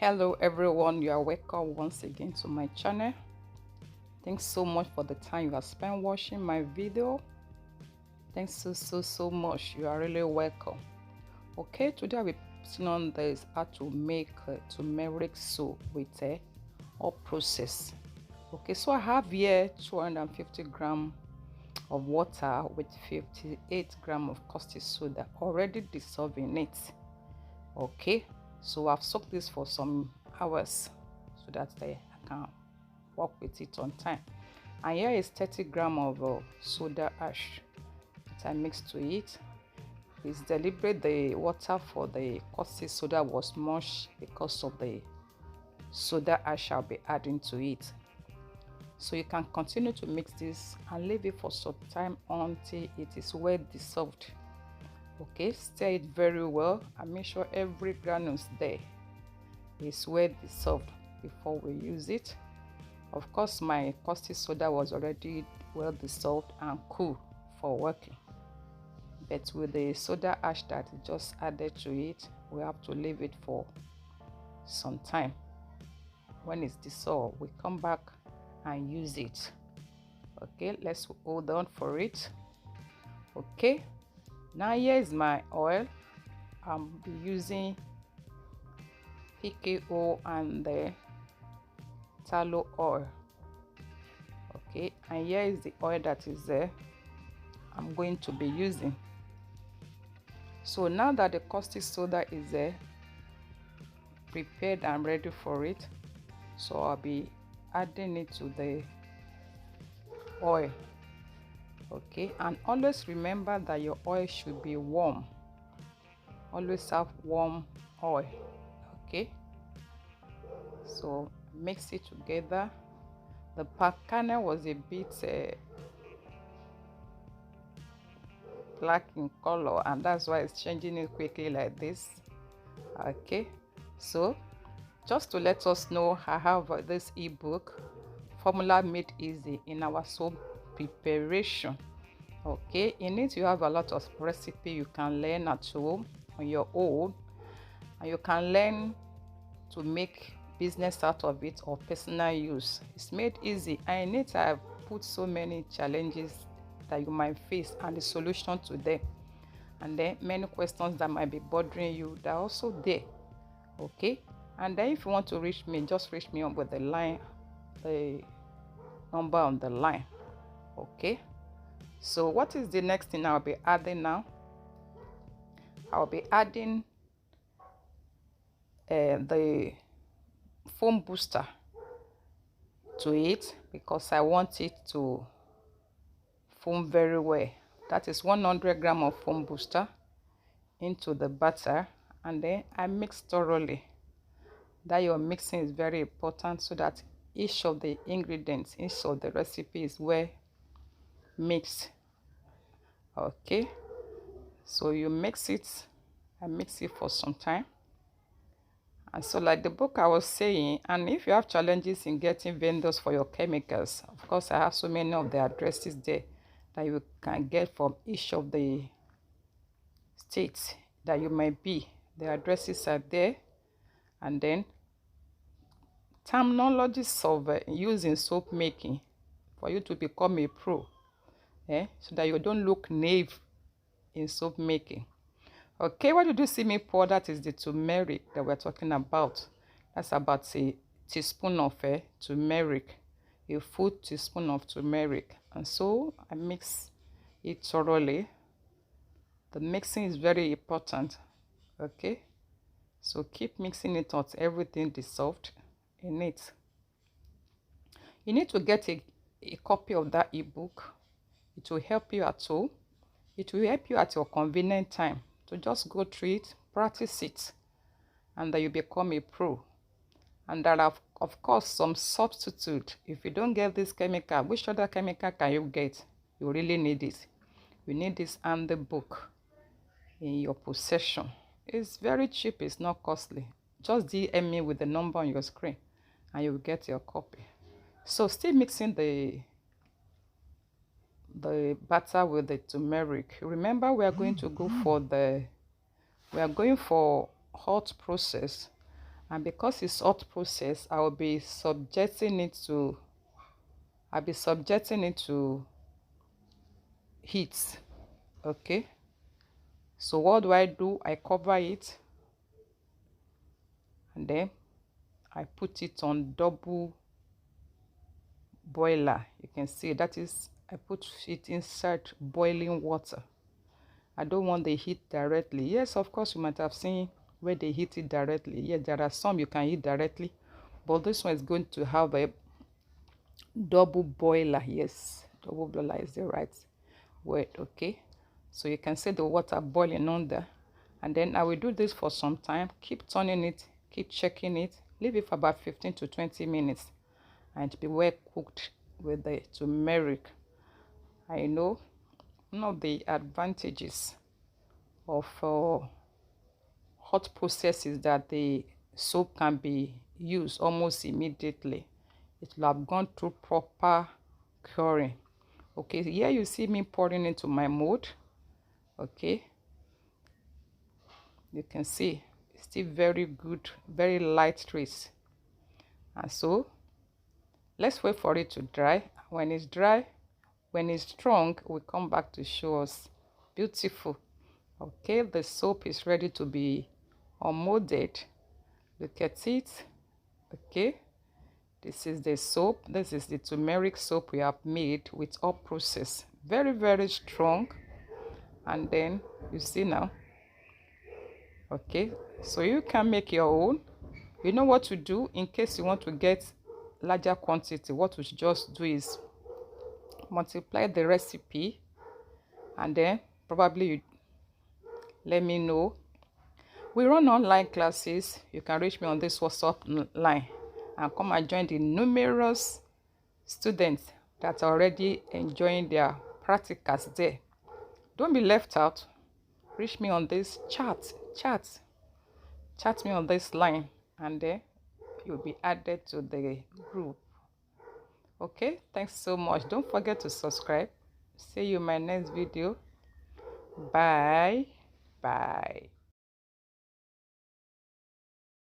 Hello everyone, you are welcome once again to my channel. Thanks so much for the time you have spent watching my video. Thanks so much. You are really welcome. Okay, today I'll be putting on this how to make turmeric soap with all process. Okay, so I have here 250 gram of water with 58 gram of caustic soda already dissolved in it. Okay, so I've soaked this for some hours so that I can work with it on time. And here is 30 gram of soda ash that I mixed to it. It's deliberate the water for the caustic soda was much because of the soda ash I'll be adding to it. So you can continue to mix this and leave it for some time until it is well dissolved. Okay, stir it very well and make sure every granules there is well dissolved before we use it. Of course, my caustic soda was already well dissolved and cool for working, but with the soda ash that is just added to it, we have to leave it for some time. When it's dissolved, we come back and use it. Okay, let's hold on for it. Okay, now here is my oil. I'll be using PKO and the tallow oil. Okay, and here is the oil that is there I'm going to be using. So now that the caustic soda is there, prepared and ready for it, so I'll be adding it to the oil. Okay, and always remember that your oil should be warm. Always have warm oil. Okay, so mix it together. The pack kernel was a bit black in color, and that's why it's changing it quickly like this. Okay, so just to let us know, I have this ebook, Formula Made Easy in our soap preparation. Okay, in it you have a lot of recipe you can learn at home on your own, and you can learn to make business out of it or personal use. It's made easy, and in it I've put so many challenges that you might face and the solution to them, and then many questions that might be bothering you, they're also there. Okay, and then if you want to reach me, just reach me up with the number on the line. Okay, so what is the next thing I'll be adding now? I'll be adding the foam booster to it because I want it to foam very well. That is 100 gram of foam booster into the batter, and then I mix thoroughly. That your mixing is very important so that each of the ingredients, each of the recipe is well mixed. Okay, so you mix it and mix it for some time. And so like the book I was saying, and if you have challenges in getting vendors for your chemicals, of course I have so many of the addresses there that you can get from each of the states that you might be. The addresses are there, and then terminologies of using soap making for you to become a pro, so that you don't look naive in soap making. Okay, what did you see me pour? That is the turmeric that we're talking about. That's about a teaspoon of turmeric, a full teaspoon of turmeric. And so I mix it thoroughly. The mixing is very important. Okay, so keep mixing it until everything dissolved in it. You need to get a copy of that ebook. It will help you at all. It will help you at your convenient time to just go through it, practice it, and then you become a pro. And there are, of course, some substitute. If you don't get this chemical, which other chemical can you get? You really need it. You need this and the book in your possession. It's very cheap, it's not costly. Just DM me with the number on your screen and you will get your copy. So still mixing the batter with the turmeric. Remember, we are going for hot process, And because it's hot process, I'll be subjecting it to heat. Okay, so what do? I cover it, and then I put it on double boiler. You can see that is, I put it inside boiling water. I don't want the heat directly. Yes, of course, you might have seen where they heat it directly. Yes, there are some you can heat directly, but this one is going to have a double boiler. Yes, double boiler is the right word. Okay, so you can see the water boiling under, and then I will do this for some time. Keep turning it, keep checking it, leave it for about 15 to 20 minutes, and be well cooked with the turmeric. I know one of the advantages of hot process is that the soap can be used almost immediately. It will have gone through proper curing. Okay, here you see me pouring into my mold. Okay, you can see it's still very good, very light trace. And so let's wait for it to dry. When it's dry, when it's strong, we'll come back to show us. Beautiful. Okay, the soap is ready to be unmolded. Look at it. Okay, this is the soap. This is the turmeric soap we have made with hot process. Very, very strong. And then you see now. Okay, so you can make your own. You know what to do in case you want to get larger quantity. What we should just do is multiply the recipe, and then probably you let me know. We run online classes. You can reach me on this WhatsApp line and come and join the numerous students that are already enjoying their practicals there. Don't be left out. Reach me on this chat me on this line, and then you'll be added to the group. Okay, thanks so much. Don't forget to subscribe. See you in my next video. Bye.